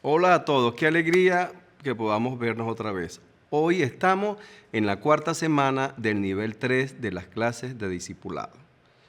Hola a todos, qué alegría que podamos vernos otra vez. Hoy estamos en la cuarta semana del nivel 3 de las clases de discipulado.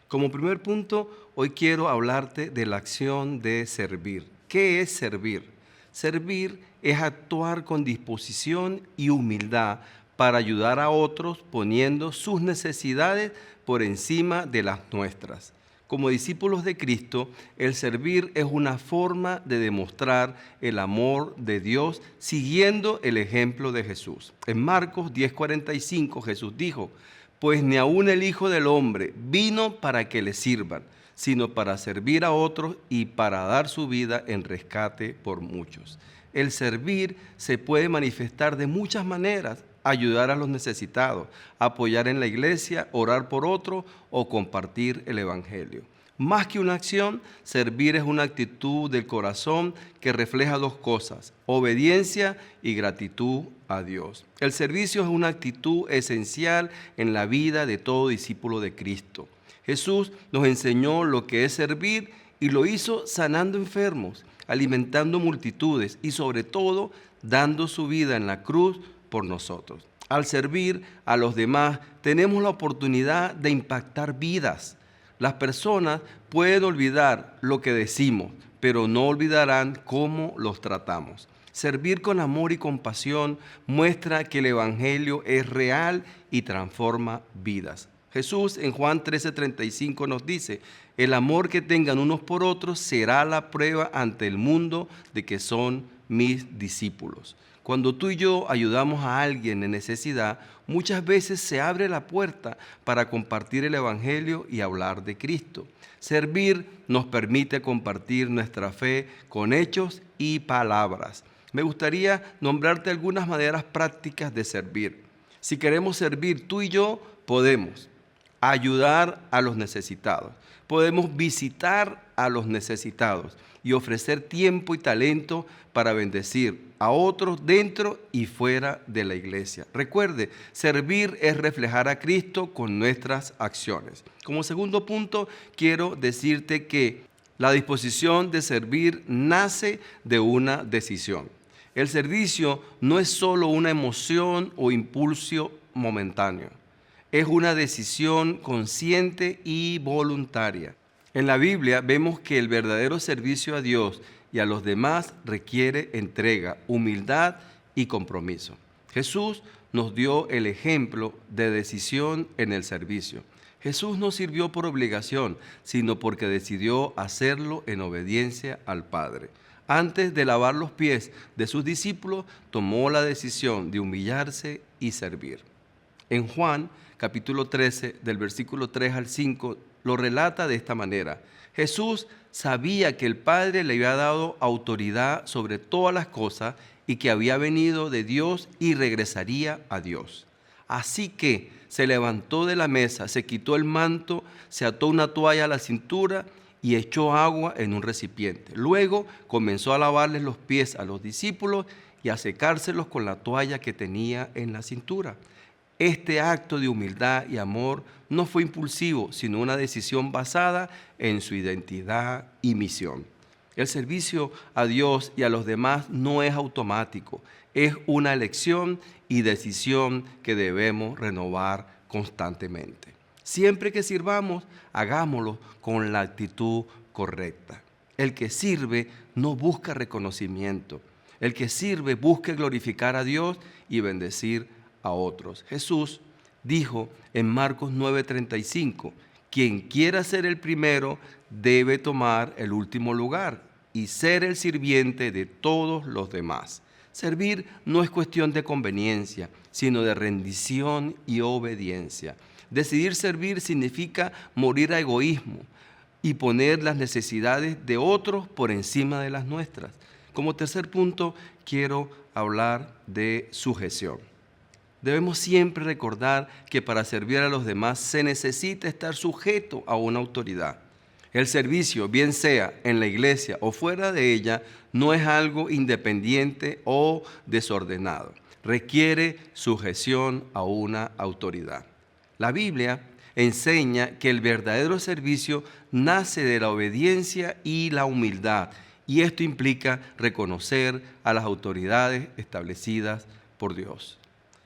Como primer punto, hoy quiero hablarte de la acción de servir. ¿Qué es servir? Servir es actuar con disposición y humildad para ayudar a otros poniendo sus necesidades por encima de las nuestras. Como discípulos de Cristo, el servir es una forma de demostrar el amor de Dios siguiendo el ejemplo de Jesús. En Marcos 10:45 Jesús dijo: pues ni aun el Hijo del Hombre vino para que le sirvan, sino para servir a otros y para dar su vida en rescate por muchos. El servir se puede manifestar de muchas maneras: ayudar a los necesitados, apoyar en la iglesia, orar por otros o compartir el evangelio. Más que una acción, servir es una actitud del corazón que refleja dos cosas: obediencia y gratitud a Dios. El servicio es una actitud esencial en la vida de todo discípulo de Cristo. Jesús nos enseñó lo que es servir y lo hizo sanando enfermos, alimentando multitudes y sobre todo dando su vida en la cruz por nosotros. Al servir a los demás tenemos la oportunidad de impactar vidas. Las personas pueden olvidar lo que decimos, pero no olvidarán cómo los tratamos. Servir con amor y compasión muestra que el evangelio es real y transforma vidas. Jesús en Juan 13:35 nos dice: el amor que tengan unos por otros será la prueba ante el mundo de que son mis discípulos. Cuando tú y yo ayudamos a alguien en necesidad, muchas veces se abre la puerta para compartir el evangelio y hablar de Cristo. Servir nos permite compartir nuestra fe con hechos y palabras. Me gustaría nombrarte algunas maneras prácticas de servir. Si queremos servir, tú y yo podemos ayudar a los necesitados. Podemos visitar a los necesitados y ofrecer tiempo y talento para bendecir a otros dentro y fuera de la iglesia. Recuerde, servir es reflejar a Cristo con nuestras acciones. Como segundo punto, quiero decirte que la disposición de servir nace de una decisión. El servicio no es solo una emoción o impulso momentáneo. Es una decisión consciente y voluntaria. En la Biblia vemos que el verdadero servicio a Dios y a los demás requiere entrega, humildad y compromiso. Jesús nos dio el ejemplo de decisión en el servicio. Jesús no sirvió por obligación, sino porque decidió hacerlo en obediencia al Padre. Antes de lavar los pies de sus discípulos, tomó la decisión de humillarse y servir. En Juan, capítulo 13, del versículo 3 al 5, lo relata de esta manera: Jesús sabía que el Padre le había dado autoridad sobre todas las cosas y que había venido de Dios y regresaría a Dios. Así que se levantó de la mesa, se quitó el manto, se ató una toalla a la cintura y echó agua en un recipiente. Luego comenzó a lavarles los pies a los discípulos y a secárselos con la toalla que tenía en la cintura. Este acto de humildad y amor no fue impulsivo, sino una decisión basada en su identidad y misión. El servicio a Dios y a los demás no es automático, es una elección y decisión que debemos renovar constantemente. Siempre que sirvamos, hagámoslo con la actitud correcta. El que sirve no busca reconocimiento. El que sirve busca glorificar a Dios y bendecir a otros. Jesús dijo en Marcos 9:35: quien quiera ser el primero debe tomar el último lugar y ser el sirviente de todos los demás. Servir no es cuestión de conveniencia, sino de rendición y obediencia. Decidir servir significa morir a egoísmo y poner las necesidades de otros por encima de las nuestras. Como tercer punto, quiero hablar de sujeción. Debemos siempre recordar que para servir a los demás se necesita estar sujeto a una autoridad. El servicio, bien sea en la iglesia o fuera de ella, no es algo independiente o desordenado. Requiere sujeción a una autoridad. La Biblia enseña que el verdadero servicio nace de la obediencia y la humildad Y esto implica reconocer a las autoridades establecidas por Dios.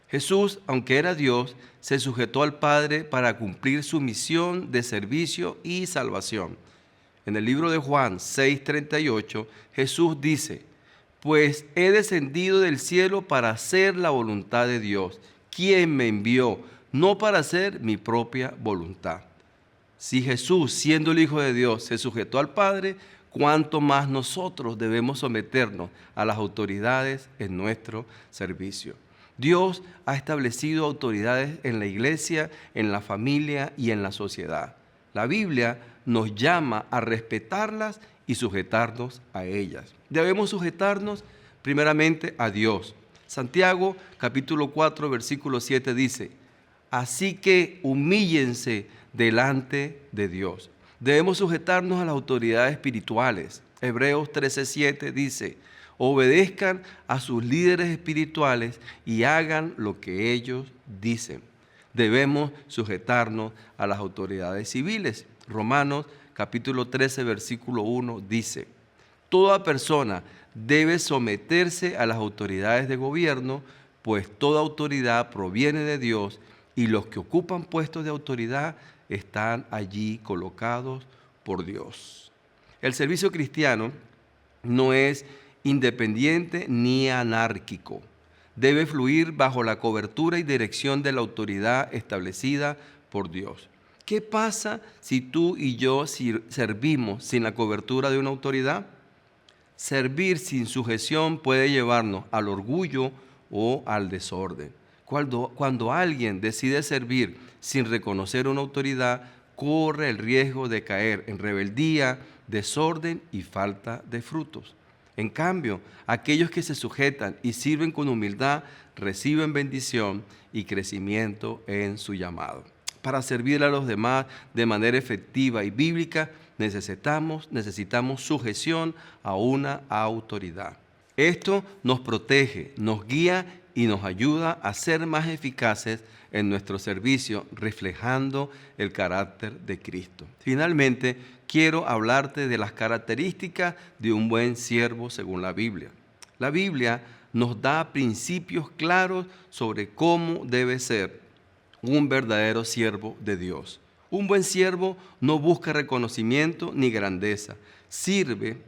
Jesús, aunque era Dios, se sujetó al Padre para cumplir su misión de servicio y salvación. En el libro de Juan 6:38, Jesús dice: pues he descendido del cielo para hacer la voluntad de Dios, quien me envió, no para hacer mi propia voluntad. Si Jesús, siendo el Hijo de Dios, se sujetó al Padre, ¿cuánto más nosotros debemos someternos a las autoridades en nuestro servicio? Dios ha establecido autoridades en la iglesia, en la familia y en la sociedad. La Biblia nos llama a respetarlas y sujetarnos a ellas. Debemos sujetarnos primeramente a Dios. Santiago capítulo 4 versículo 7 dice: así que humíllense delante de Dios. Debemos sujetarnos a las autoridades espirituales. Hebreos 13:7 dice: obedezcan a sus líderes espirituales y hagan lo que ellos dicen. Debemos sujetarnos a las autoridades civiles. Romanos capítulo 13 versículo 1 dice: toda persona debe someterse a las autoridades de gobierno, pues toda autoridad proviene de Dios y los que ocupan puestos de autoridad están allí colocados por Dios. El servicio cristiano no es independiente ni anárquico. Debe fluir bajo la cobertura y dirección de la autoridad establecida por Dios. ¿Qué pasa si tú y yo servimos sin la cobertura de una autoridad? Servir sin sujeción puede llevarnos al orgullo o al desorden. Cuando alguien decide servir sin reconocer una autoridad, corre el riesgo de caer en rebeldía, desorden y falta de frutos. En cambio, aquellos que se sujetan y sirven con humildad reciben bendición y crecimiento en su llamado. Para servir a los demás de manera efectiva y bíblica, necesitamos sujeción a una autoridad. Esto nos protege, nos guía y nos ayuda a ser más eficaces en nuestro servicio, reflejando el carácter de Cristo. Finalmente, quiero hablarte de las características de un buen siervo según la Biblia. La Biblia nos da principios claros sobre cómo debe ser un verdadero siervo de Dios. Un buen siervo no busca reconocimiento ni grandeza, sirve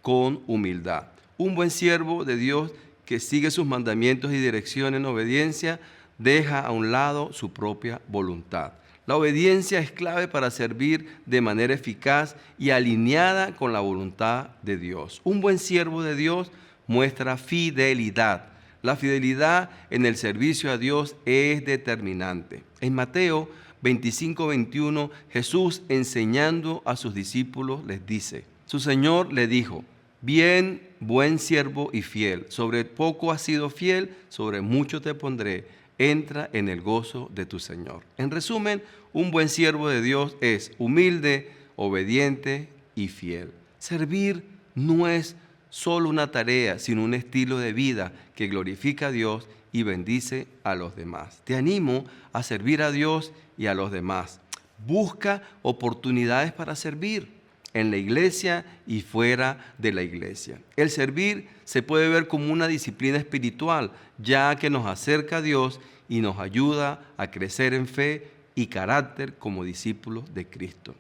con humildad. Un buen siervo de Dios que sigue sus mandamientos y dirección en obediencia, deja a un lado su propia voluntad. La obediencia es clave para servir de manera eficaz y alineada con la voluntad de Dios. Un buen siervo de Dios muestra fidelidad. La fidelidad en el servicio a Dios es determinante. En Mateo 25:21, Jesús, enseñando a sus discípulos, les dice: su Señor le dijo: bien, buen siervo y fiel, sobre poco has sido fiel, sobre mucho te pondré, entra en el gozo de tu Señor. En resumen, un buen siervo de Dios es humilde, obediente y fiel. Servir no es solo una tarea, sino un estilo de vida que glorifica a Dios y bendice a los demás. Te animo a servir a Dios y a los demás. Busca oportunidades para servir en la iglesia y fuera de la iglesia. El servir se puede ver como una disciplina espiritual, ya que nos acerca a Dios y nos ayuda a crecer en fe y carácter como discípulos de Cristo.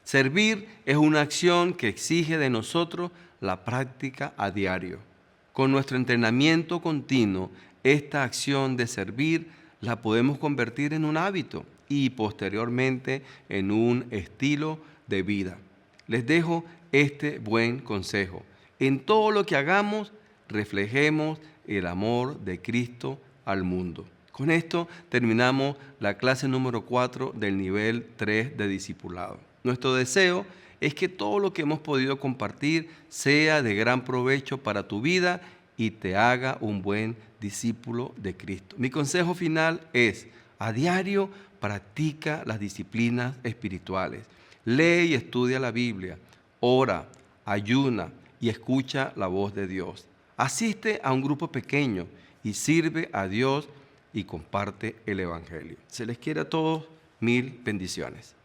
Servir es una acción que exige de nosotros la práctica a diario. Con nuestro entrenamiento continuo, esta acción de servir la podemos convertir en un hábito y posteriormente en un estilo de vida. Les dejo este buen consejo. En todo lo que hagamos, reflejemos el amor de Cristo al mundo. Con esto terminamos la clase número 4 del nivel 3 de discipulado. Nuestro deseo es que todo lo que hemos podido compartir sea de gran provecho para tu vida y te haga un buen discípulo de Cristo. Mi consejo final es: a diario practica las disciplinas espirituales. Lee y estudia la Biblia, ora, ayuna y escucha la voz de Dios. Asiste a un grupo pequeño y sirve a Dios y comparte el Evangelio. Se les quiere a todos, mil bendiciones.